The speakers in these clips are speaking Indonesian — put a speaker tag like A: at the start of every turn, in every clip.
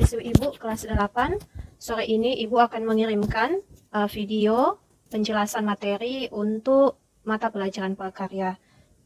A: siswi Ibu kelas 8. Sore ini Ibu akan mengirimkan video penjelasan materi untuk mata pelajaran prakarya.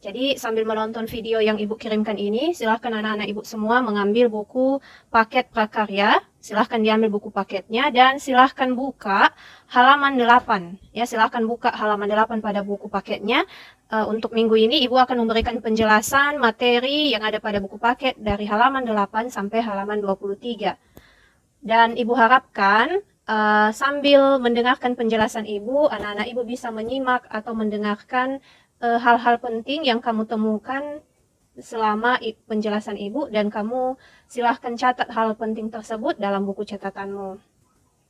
A: Jadi sambil menonton video yang Ibu kirimkan ini, silahkan anak-anak Ibu semua mengambil buku paket prakarya. Silahkan diambil buku paketnya dan silahkan buka halaman 8. Ya, silahkan buka halaman 8 pada buku paketnya. Untuk minggu ini Ibu akan memberikan penjelasan materi yang ada pada buku paket dari halaman 8 sampai halaman 23. Dan Ibu harapkan sambil mendengarkan penjelasan Ibu, anak-anak Ibu bisa menyimak atau mendengarkan hal-hal penting yang kamu temukan selama penjelasan Ibu, dan kamu silahkan catat hal penting tersebut dalam buku catatanmu.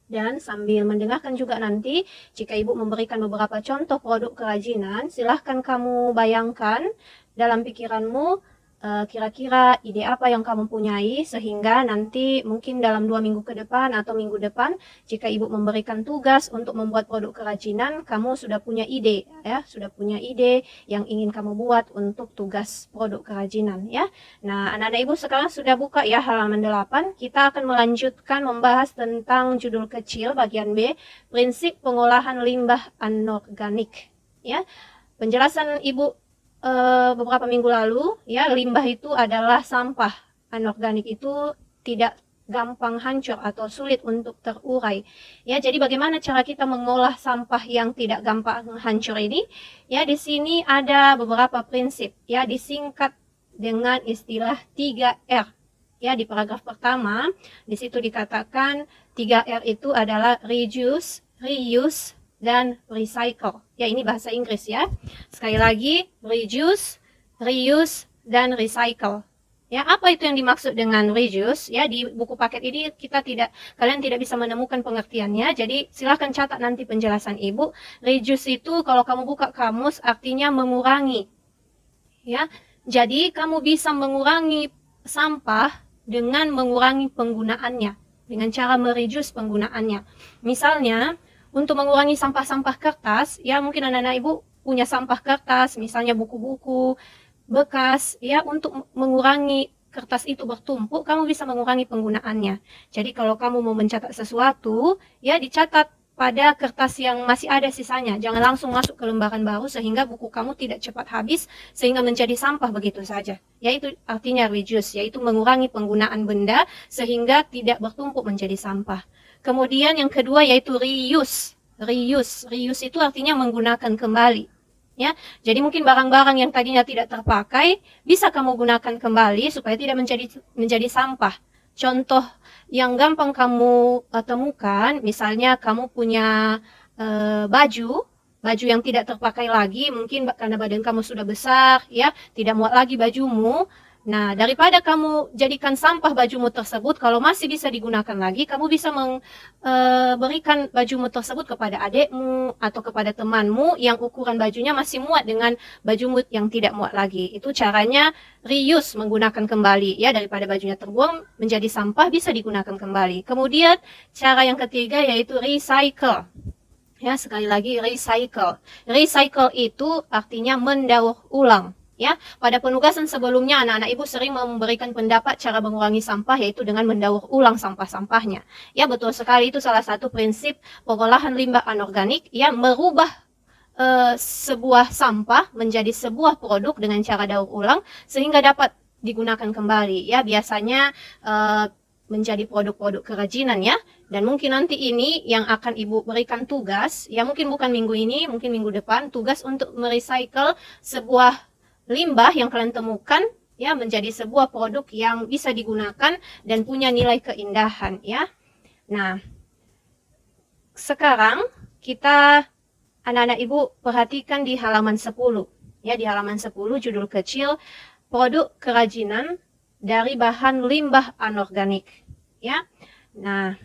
A: Dan sambil mendengarkan juga nanti, jika Ibu memberikan beberapa contoh produk kerajinan, silahkan kamu bayangkan dalam pikiranmu kira-kira ide apa yang kamu punyai, sehingga nanti mungkin dalam 2 minggu ke depan atau minggu depan, jika Ibu memberikan tugas untuk membuat produk kerajinan, kamu sudah punya ide, ya, sudah punya ide yang ingin kamu buat untuk tugas produk kerajinan, ya. Nah, anak-anak Ibu sekarang sudah buka ya halaman 8. Kita akan melanjutkan membahas tentang judul kecil bagian B, prinsip pengolahan limbah anorganik, ya. Penjelasan Ibu beberapa minggu lalu, ya, limbah itu adalah sampah. Anorganik itu tidak gampang hancur atau sulit untuk terurai. Ya, jadi bagaimana cara kita mengolah sampah yang tidak gampang hancur ini? Ya, di sini ada beberapa prinsip, ya, disingkat dengan istilah 3R. Ya, di paragraf pertama, di situ dikatakan 3R itu adalah reduce, reuse, dan recycle. Ya, ini bahasa Inggris ya. Sekali lagi, reduce, reuse, dan recycle. Ya, apa itu yang dimaksud dengan reduce? Ya, di buku paket ini kalian tidak bisa menemukan pengertiannya. Jadi silahkan catat nanti penjelasan Ibu. Reduce itu kalau kamu buka kamus artinya mengurangi. Ya, jadi kamu bisa mengurangi sampah dengan mengurangi penggunaannya, dengan cara mereduce penggunaannya. Misalnya, untuk mengurangi sampah-sampah kertas, ya, mungkin anak-anak Ibu punya sampah kertas, misalnya buku-buku bekas, ya, untuk mengurangi kertas itu bertumpuk, kamu bisa mengurangi penggunaannya. Jadi kalau kamu mau mencatat sesuatu, ya, dicatat pada kertas yang masih ada sisanya. Jangan langsung masuk ke lembaran baru sehingga buku kamu tidak cepat habis sehingga menjadi sampah begitu saja. Yaitu artinya reduce, yaitu mengurangi penggunaan benda sehingga tidak bertumpuk menjadi sampah. Kemudian yang kedua yaitu reuse. Reuse itu artinya menggunakan kembali. Ya, jadi mungkin barang-barang yang tadinya tidak terpakai bisa kamu gunakan kembali supaya tidak menjadi sampah. Contoh yang gampang kamu temukan, misalnya kamu punya baju yang tidak terpakai lagi, mungkin karena badan kamu sudah besar, ya, tidak muat lagi bajumu. Nah, daripada kamu jadikan sampah bajumu tersebut, kalau masih bisa digunakan lagi, kamu bisa memberikan bajumu tersebut kepada adikmu atau kepada temanmu yang ukuran bajunya masih muat dengan bajumu yang tidak muat lagi. Itu caranya reuse, menggunakan kembali, ya, daripada bajunya terbuang menjadi sampah bisa digunakan kembali. Kemudian cara yang ketiga yaitu recycle. Ya, sekali lagi recycle. Recycle itu artinya mendaur ulang. Ya, pada penugasan sebelumnya anak-anak Ibu sering memberikan pendapat cara mengurangi sampah yaitu dengan mendaur ulang sampah-sampahnya. Ya, betul sekali, itu salah satu prinsip pengolahan limbah anorganik, ya, merubah sebuah sampah menjadi sebuah produk dengan cara daur ulang sehingga dapat digunakan kembali. Ya, biasanya menjadi produk-produk kerajinan, ya. Dan mungkin nanti ini yang akan Ibu berikan tugas, ya, mungkin bukan minggu ini, mungkin minggu depan, tugas untuk merecycle sebuah limbah yang kalian temukan, ya, menjadi sebuah produk yang bisa digunakan dan punya nilai keindahan, ya. Nah, sekarang kita anak-anak Ibu perhatikan di halaman 10. Ya, di halaman 10 judul kecil produk kerajinan dari bahan limbah anorganik, ya. Nah,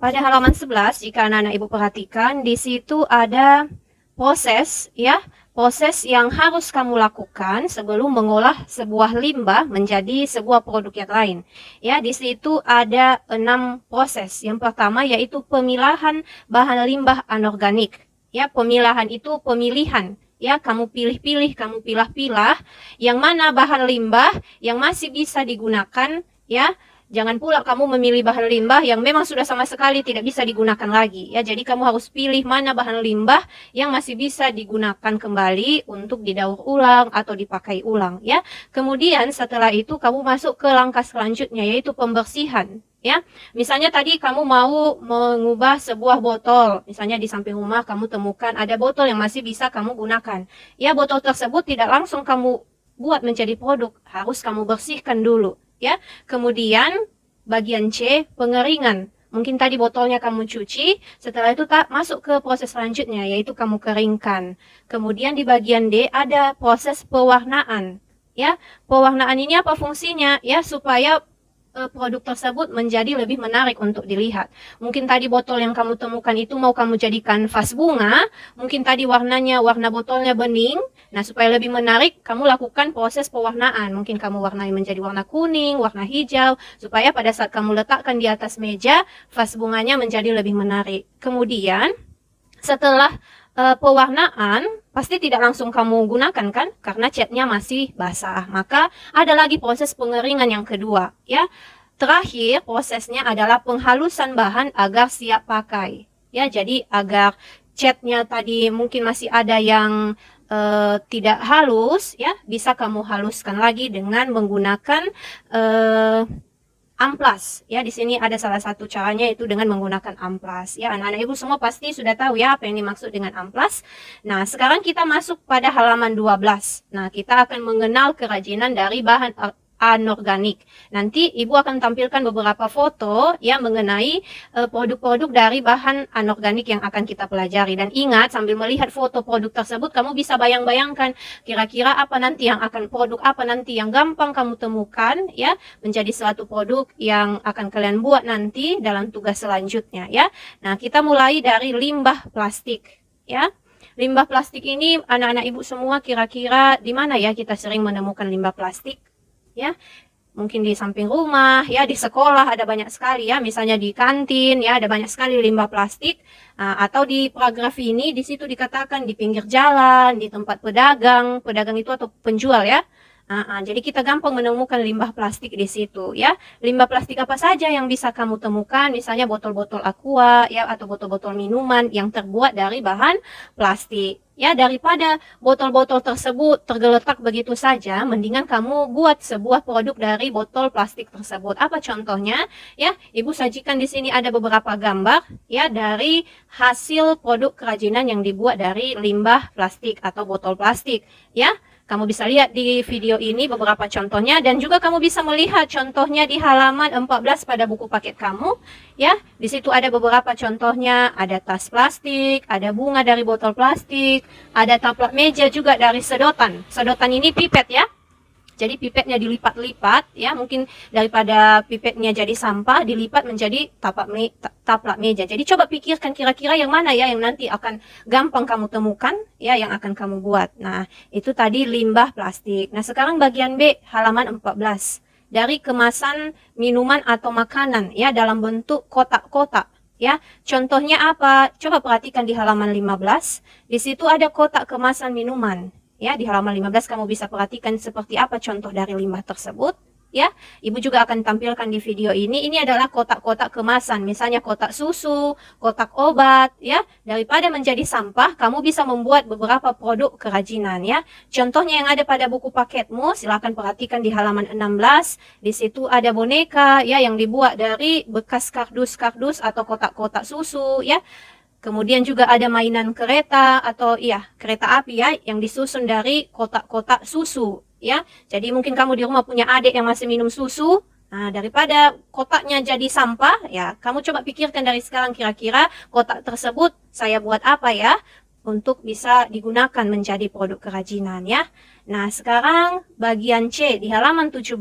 A: pada halaman 11 jika anak-anak Ibu perhatikan, di situ ada proses, ya, proses yang harus kamu lakukan sebelum mengolah sebuah limbah menjadi sebuah produk yang lain. Ya, di situ ada 6 proses. Yang pertama yaitu pemilahan bahan limbah anorganik. Ya, pemilahan itu pemilihan. ya kamu pilih-pilih, kamu pilah-pilah yang mana bahan limbah yang masih bisa digunakan, ya. Jangan pula kamu memilih bahan limbah yang memang sudah sama sekali tidak bisa digunakan lagi, ya. Jadi kamu harus pilih mana bahan limbah yang masih bisa digunakan kembali untuk didaur ulang atau dipakai ulang, ya. Kemudian setelah itu kamu masuk ke langkah selanjutnya, yaitu pembersihan, ya. Misalnya tadi kamu mau mengubah sebuah botol, misalnya di samping rumah kamu temukan ada botol yang masih bisa kamu gunakan, ya. Botol tersebut tidak langsung kamu buat menjadi produk, harus kamu bersihkan dulu, ya. Kemudian bagian C, pengeringan. Mungkin tadi botolnya kamu cuci, setelah itu masuk ke proses selanjutnya, yaitu kamu keringkan. Kemudian di bagian D ada proses pewarnaan, ya. Pewarnaan ini apa fungsinya? Ya, supaya produk tersebut menjadi lebih menarik untuk dilihat. Mungkin tadi botol yang kamu temukan itu mau kamu jadikan vas bunga, mungkin tadi warna botolnya bening. Nah, supaya lebih menarik, kamu lakukan proses pewarnaan. Mungkin kamu warnai menjadi warna kuning, warna hijau, supaya pada saat kamu letakkan di atas meja, vas bunganya menjadi lebih menarik. Kemudian, setelah pewarnaan, pasti tidak langsung kamu gunakan kan, karena catnya masih basah. Maka ada lagi proses pengeringan yang kedua, ya. Terakhir prosesnya adalah penghalusan bahan agar siap pakai, ya. Jadi agar catnya tadi mungkin masih ada yang tidak halus, ya, bisa kamu haluskan lagi dengan menggunakan amplas, ya. Di sini ada salah satu caranya, itu dengan menggunakan amplas, ya. Anak-anak ibu semua pasti sudah tahu ya apa yang dimaksud dengan amplas. Nah, sekarang kita masuk pada halaman 12. Nah, kita akan mengenal kerajinan dari bahan anorganik. Nanti ibu akan tampilkan beberapa foto ya mengenai produk-produk dari bahan anorganik yang akan kita pelajari. Dan ingat, sambil melihat foto produk tersebut, kamu bisa bayang-bayangkan kira-kira apa nanti yang akan produk apa nanti yang gampang kamu temukan ya menjadi suatu produk yang akan kalian buat nanti dalam tugas selanjutnya ya. Nah, kita mulai dari limbah plastik ya. Limbah plastik ini anak-anak ibu semua kira-kira di mana ya kita sering menemukan limbah plastik? Ya, mungkin di samping rumah, ya di sekolah ada banyak sekali ya, misalnya di kantin ya ada banyak sekali limbah plastik. Atau di paragraf ini di situ dikatakan di pinggir jalan, di tempat pedagang itu atau penjual ya. Jadi kita gampang menemukan limbah plastik di situ ya. Limbah plastik apa saja yang bisa kamu temukan? Misalnya botol-botol aqua ya atau botol-botol minuman yang terbuat dari bahan plastik. Ya, daripada botol-botol tersebut tergeletak begitu saja, mendingan kamu buat sebuah produk dari botol plastik tersebut. Apa contohnya? Ya, Ibu sajikan di sini ada beberapa gambar ya dari hasil produk kerajinan yang dibuat dari limbah plastik atau botol plastik ya. Kamu bisa lihat di video ini beberapa contohnya, dan juga kamu bisa melihat contohnya di halaman 14 pada buku paket kamu ya. Di situ ada beberapa contohnya, ada tas plastik, ada bunga dari botol plastik, ada taplak meja juga dari sedotan. Sedotan ini pipet ya. Jadi pipetnya dilipat-lipat ya, mungkin daripada pipetnya jadi sampah dilipat menjadi taplak meja. Jadi coba pikirkan kira-kira yang mana ya yang nanti akan gampang kamu temukan ya, yang akan kamu buat. Nah, itu tadi limbah plastik. Nah, sekarang bagian B halaman 14. Dari kemasan minuman atau makanan ya dalam bentuk kotak-kotak. Ya, contohnya apa? Coba perhatikan di halaman 15. Di situ ada kotak kemasan minuman. Ya, di halaman 15 kamu bisa perhatikan seperti apa contoh dari limbah tersebut. Ya, Ibu juga akan tampilkan di video ini. Ini adalah kotak-kotak kemasan, misalnya kotak susu, kotak obat, ya. Daripada menjadi sampah, kamu bisa membuat beberapa produk kerajinan, ya. Contohnya yang ada pada buku paketmu, silakan perhatikan di halaman 16. Di situ ada boneka, ya, yang dibuat dari bekas kardus-kardus atau kotak-kotak susu, ya. Kemudian juga ada mainan kereta atau kereta api ya yang disusun dari kotak-kotak susu ya. Jadi mungkin kamu di rumah punya adik yang masih minum susu. Nah, daripada kotaknya jadi sampah ya, kamu coba pikirkan dari sekarang kira-kira kotak tersebut saya buat apa ya untuk bisa digunakan menjadi produk kerajinan ya. Nah, sekarang bagian C di halaman 17,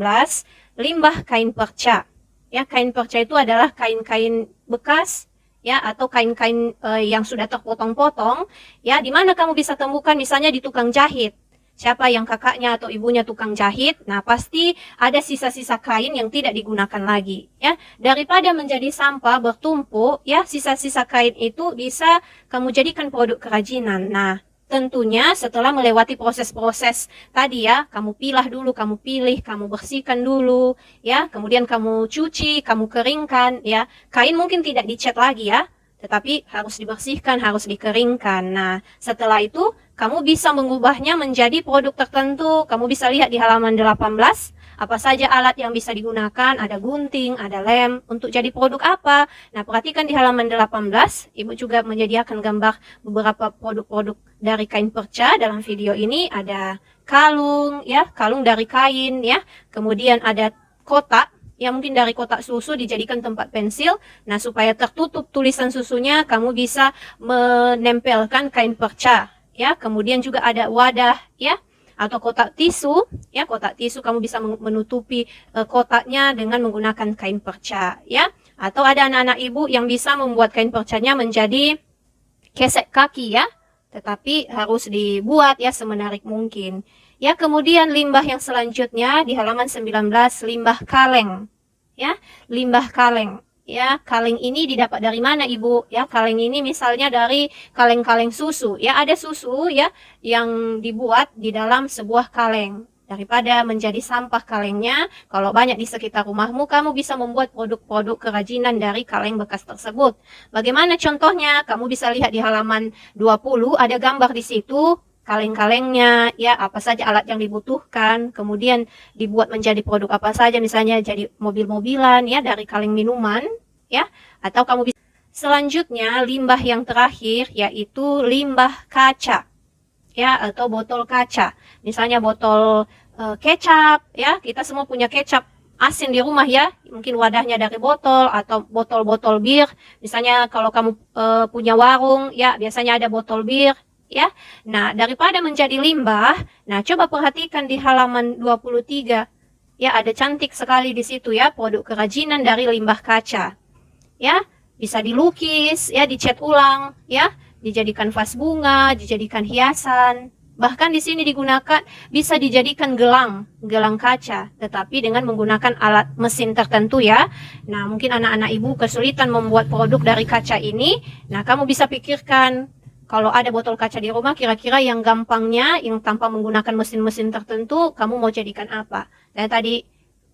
A: limbah kain perca. Ya, kain perca itu adalah kain-kain bekas ya atau kain-kain yang sudah terpotong-potong ya, di mana kamu bisa temukan misalnya di tukang jahit. Siapa yang kakaknya atau ibunya tukang jahit, nah pasti ada sisa-sisa kain yang tidak digunakan lagi ya. Daripada menjadi sampah bertumpuk ya, sisa-sisa kain itu bisa kamu jadikan produk kerajinan. Nah, tentunya setelah melewati proses-proses tadi ya, kamu pilah dulu, kamu pilih, kamu bersihkan dulu ya, kemudian kamu cuci, kamu keringkan ya. Kain mungkin tidak dicat lagi ya, tetapi harus dibersihkan, harus dikeringkan. Nah, setelah itu kamu bisa mengubahnya menjadi produk tertentu. Kamu bisa lihat di halaman 18 apa saja alat yang bisa digunakan, ada gunting, ada lem, untuk jadi produk apa. Nah, perhatikan di halaman 18, Ibu juga menyediakan gambar beberapa produk-produk dari kain perca. Dalam video ini ada kalung, ya, kalung dari kain, ya. Kemudian ada kotak, ya mungkin dari kotak susu dijadikan tempat pensil. Nah, supaya tertutup tulisan susunya, kamu bisa menempelkan kain perca, ya. Kemudian juga ada wadah, ya, atau kotak tisu, ya, kotak tisu kamu bisa menutupi kotaknya dengan menggunakan kain perca, ya. Atau ada anak-anak ibu yang bisa membuat kain percanya menjadi kesek kaki, ya, tetapi harus dibuat ya semenarik mungkin. Ya, kemudian limbah yang selanjutnya di halaman 19, limbah kaleng, ya, limbah kaleng. Ya, kaleng ini didapat dari mana Ibu? Ya, kaleng ini misalnya dari kaleng-kaleng susu. Ya, ada susu ya yang dibuat di dalam sebuah kaleng. Daripada menjadi sampah kalengnya, kalau banyak di sekitar rumahmu, kamu bisa membuat produk-produk kerajinan dari kaleng bekas tersebut. Bagaimana contohnya? Kamu bisa lihat di halaman 20, ada gambar di situ. Kaleng-kalengnya, ya, apa saja alat yang dibutuhkan, kemudian dibuat menjadi produk apa saja, misalnya jadi mobil-mobilan, ya, dari kaleng minuman, ya, atau kamu bisa. Selanjutnya, limbah yang terakhir, yaitu limbah kaca, ya, atau botol kaca. Misalnya botol kecap, ya, kita semua punya kecap asin di rumah ya, mungkin wadahnya dari botol atau botol-botol bir. Misalnya kalau kamu punya warung, ya, biasanya ada botol bir, ya. Nah, daripada menjadi limbah, nah coba perhatikan di halaman 23. Ya, ada cantik sekali di situ ya, produk kerajinan dari limbah kaca. Ya, bisa dilukis, ya, dicat ulang, ya, dijadikan vas bunga, dijadikan hiasan. Bahkan di sini digunakan, bisa dijadikan gelang kaca, tetapi dengan menggunakan alat mesin tertentu ya. Nah, mungkin anak-anak ibu kesulitan membuat produk dari kaca ini. Nah, kamu bisa pikirkan, kalau ada botol kaca di rumah, kira-kira yang gampangnya, yang tanpa menggunakan mesin-mesin tertentu, kamu mau jadikan apa? Dan tadi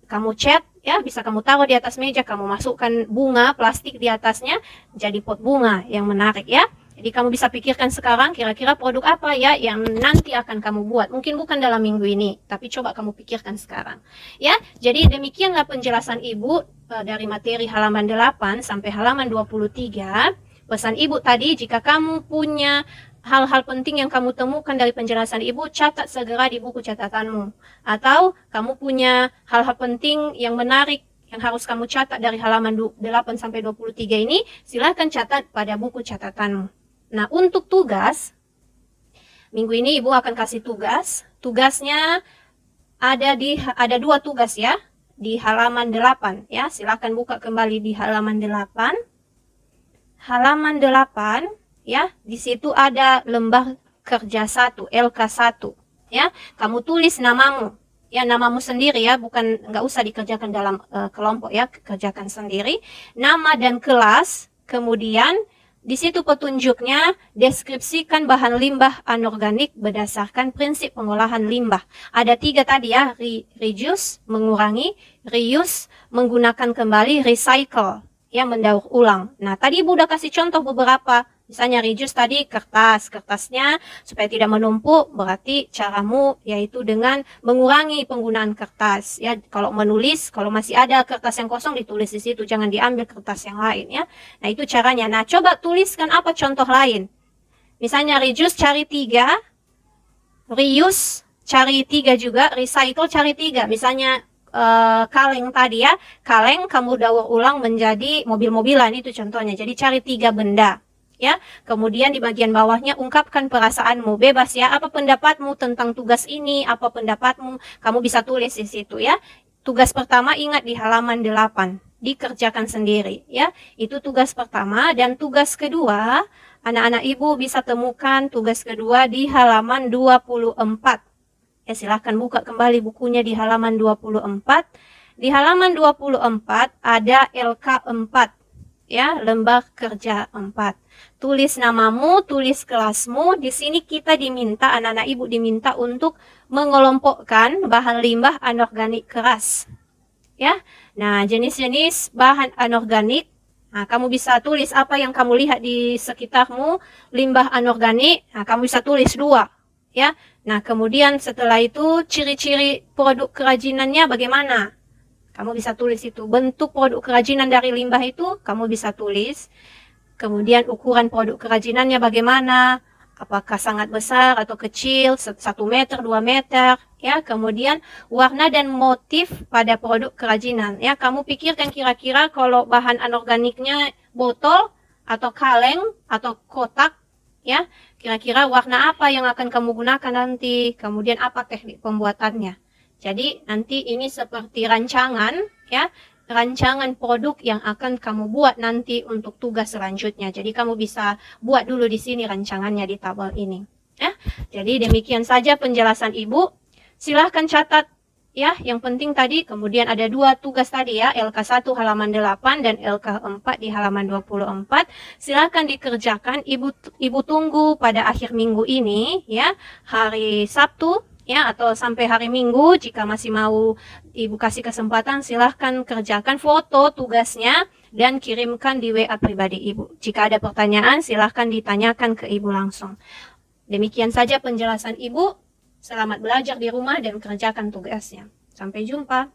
A: kamu cat, ya, bisa kamu taruh di atas meja, kamu masukkan bunga plastik di atasnya, jadi pot bunga yang menarik ya. Jadi kamu bisa pikirkan sekarang, kira-kira produk apa ya yang nanti akan kamu buat. Mungkin bukan dalam minggu ini, tapi coba kamu pikirkan sekarang. Ya, jadi demikianlah penjelasan Ibu dari materi halaman 8 sampai halaman 23. Pesan Ibu tadi, jika kamu punya hal-hal penting yang kamu temukan dari penjelasan Ibu, catat segera di buku catatanmu. Atau kamu punya hal-hal penting yang menarik yang harus kamu catat dari halaman 8 sampai 23 ini, silahkan catat pada buku catatanmu. Nah, untuk tugas, minggu ini Ibu akan kasih tugas. Tugasnya ada 2 tugas ya, di halaman 8 ya. Silahkan buka kembali di halaman 8. Halaman 8 ya, di situ ada lembah kerja 1, LK1 ya. Kamu tulis namamu, ya, namamu sendiri ya, nggak usah dikerjakan dalam kelompok ya, kerjakan sendiri, nama dan kelas. Kemudian di situ petunjuknya, deskripsikan bahan limbah anorganik berdasarkan prinsip pengolahan limbah. Ada 3 tadi ya, reduce, mengurangi, reuse, menggunakan kembali, recycle, ya, mendaur ulang. Nah, tadi Ibu udah kasih contoh beberapa. Misalnya reduce tadi kertasnya supaya tidak menumpuk, berarti caramu yaitu dengan mengurangi penggunaan kertas. Ya, kalau menulis, kalau masih ada kertas yang kosong ditulis di situ, jangan diambil kertas yang lain ya. Nah, itu caranya. Nah, coba tuliskan apa contoh lain. Misalnya reduce cari 3, reuse cari 3 juga, recycle cari 3. Misalnya kaleng tadi ya, kaleng kamu daur ulang menjadi mobil-mobilan, itu contohnya. Jadi cari 3 benda ya. Kemudian di bagian bawahnya ungkapkan perasaanmu, bebas ya, apa pendapatmu tentang tugas ini, apa pendapatmu, kamu bisa tulis di situ ya. Tugas pertama ingat di halaman 8, dikerjakan sendiri ya. Itu tugas pertama. Dan tugas kedua, anak-anak ibu bisa temukan tugas kedua di halaman 24. Ya, silahkan buka kembali bukunya di halaman 24. Di halaman 24 ada LK4. ya, lembar kerja 4. Tulis namamu, tulis kelasmu. Di sini kita diminta, anak-anak ibu diminta untuk mengelompokkan bahan limbah anorganik keras. Ya, nah jenis-jenis bahan anorganik. Nah, kamu bisa tulis apa yang kamu lihat di sekitarmu, limbah anorganik. Nah, kamu bisa tulis 2. Ya, nah kemudian setelah itu ciri-ciri produk kerajinannya bagaimana? Kamu bisa tulis itu. Bentuk produk kerajinan dari limbah itu kamu bisa tulis. Kemudian ukuran produk kerajinannya bagaimana? Apakah sangat besar atau kecil, 1 meter, 2 meter, ya. Kemudian warna dan motif pada produk kerajinan, ya. Kamu pikirkan kira-kira kalau bahan anorganiknya botol atau kaleng atau kotak, ya. Kira-kira warna apa yang akan kamu gunakan nanti? Kemudian apa teknik pembuatannya? Jadi nanti ini seperti rancangan, ya. Rancangan produk yang akan kamu buat nanti untuk tugas selanjutnya. Jadi kamu bisa buat dulu di sini rancangannya di tabel ini. Ya, jadi demikian saja penjelasan Ibu. Silahkan catat ya, yang penting tadi. Kemudian ada 2 tugas tadi ya, LK1 halaman 8 dan LK4 di halaman 24. Silahkan dikerjakan. Ibu tunggu pada akhir minggu ini ya, hari Sabtu. Ya, atau sampai hari Minggu. Jika masih mau Ibu kasih kesempatan, silahkan kerjakan foto tugasnya dan kirimkan di WA pribadi Ibu. Jika ada pertanyaan, silahkan ditanyakan ke Ibu langsung. Demikian saja penjelasan Ibu. Selamat belajar di rumah dan kerjakan tugasnya. Sampai jumpa.